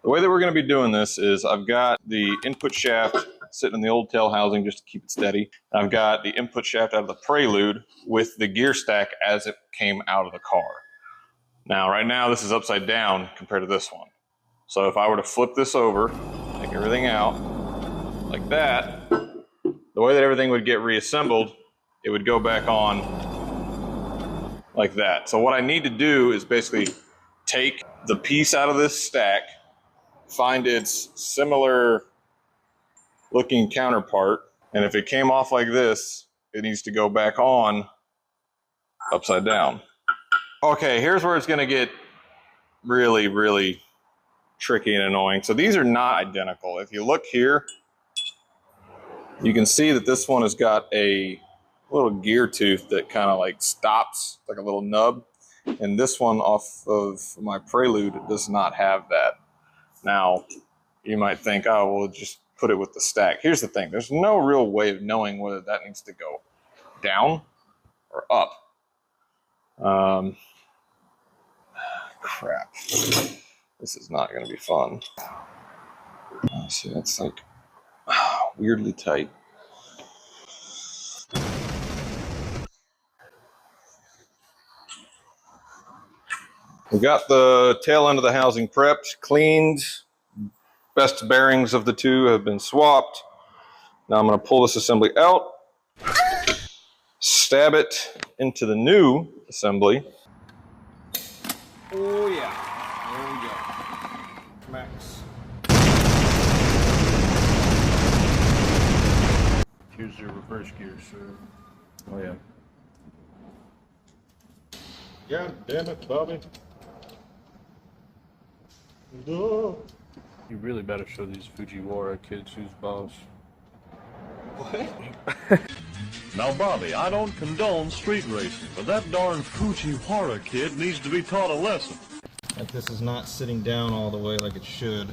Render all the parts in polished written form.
The way that we're going to be doing this is I've got the input shaft sitting in the old tail housing just to keep it steady. I've got the input shaft out of the Prelude with the gear stack as it came out of the car. Now, right now, this is upside down compared to this one. So if I were to flip this over, take everything out like that, the way that everything would get reassembled, it would go back on like that. So what I need to do is basically take the piece out of this stack, find its similar looking counterpart, and if it came off like this, it needs to go back on upside down. Okay, here's where it's gonna get really, really tricky and annoying. So these are not identical. If you look here, you can see that this one has got a little gear tooth that kind of like stops, like a little nub. And this one off of my Prelude does not have that. Now, you might think, oh, well, just put it with the stack. Here's the thing. There's no real way of knowing whether that needs to go down or up. Crap. This is not going to be fun. See, that's like weirdly tight. We got the tail end of the housing prepped, cleaned. Best bearings of the two have been swapped. Now I'm going to pull this assembly out, stab it into the new assembly. Oh yeah, there we go. Max. Here's your reverse gear, sir. Oh yeah. God damn it, Bobby. No. You really better show these Fujiwara kids who's boss. What? Now, Bobby, I don't condone street racing, but that darn Fujiwara kid needs to be taught a lesson. Like this is not sitting down all the way like it should.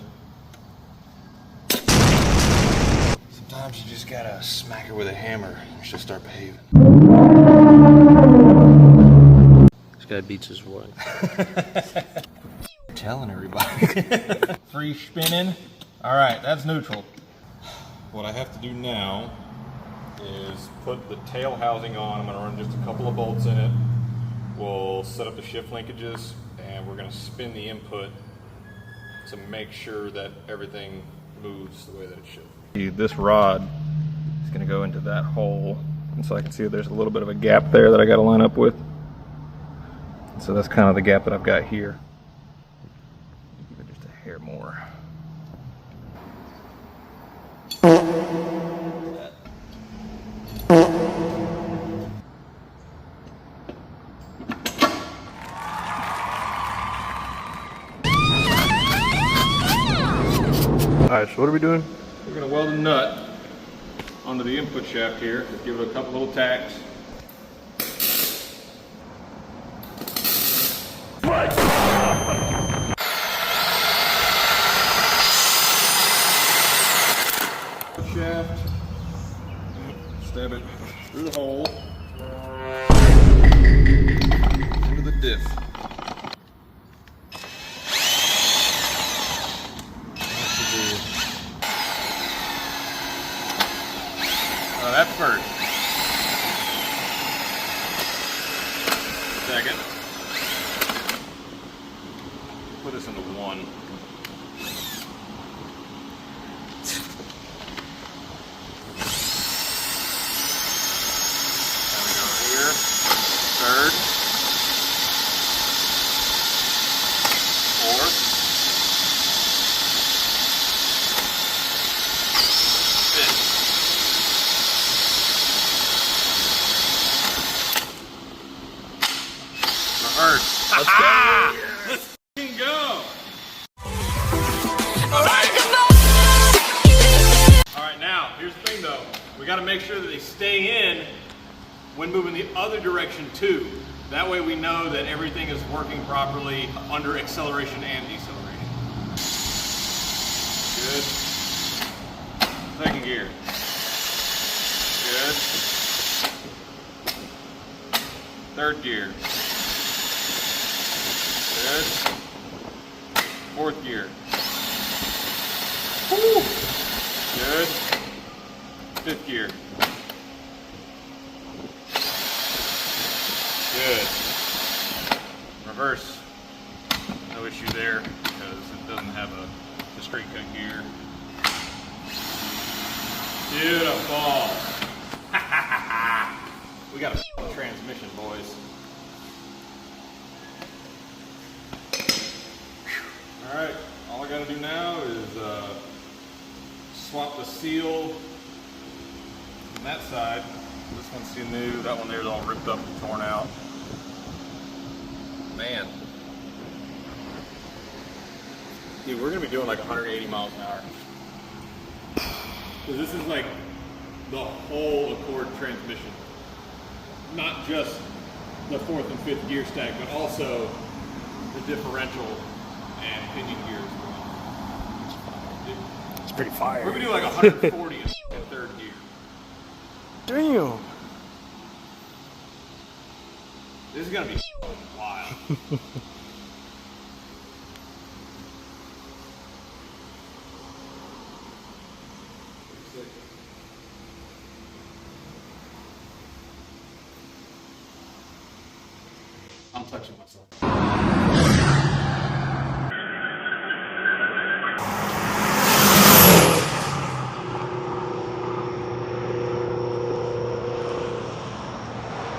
Sometimes you just gotta smack her with a hammer and she'll start behaving. This guy beats his wife. Telling everybody. Free spinning. All right, that's neutral. What I have to do now is put the tail housing on. I'm gonna run just a couple of bolts in it. We'll set up the shift linkages and we're gonna spin the input to make sure that everything moves the way that it should. This rod is gonna go into that hole. And so I can see there's a little bit of a gap there that I gotta line up with. So that's kind of the gap that I've got here. Just a hair more. Alright, so what are we doing? We're going to weld a nut onto the input shaft here. Just give it a couple little tacks. Shaft, stab it through the hole into the diff. That's first. Second. Put this into one. Now we go here. Third. Fourth. Fifth. Reverse. Let's go. Let's f***ing go. Alright, now, here's the thing though. We got to make sure that they stay in when moving the other direction too. That way we know that everything is working properly under acceleration and deceleration. Good. Second gear. Good. Third gear. Good. Fourth gear. fifth gear. Good. Reverse. No issue there because it doesn't have a straight cut gear. Beautiful. We got a transmission, boys. All right, all I gotta do now is swap the seal on that side. This one's still new, that one there's all ripped up and torn out. Man. Dude, we're gonna be doing like 180 miles an hour. So this is like the whole Accord transmission. Not just the fourth and fifth gear stack, but also the differential and pinion gears. It's pretty fire. We're gonna do like 140 in third gear. Damn. This is gonna be wild. I'm touching myself.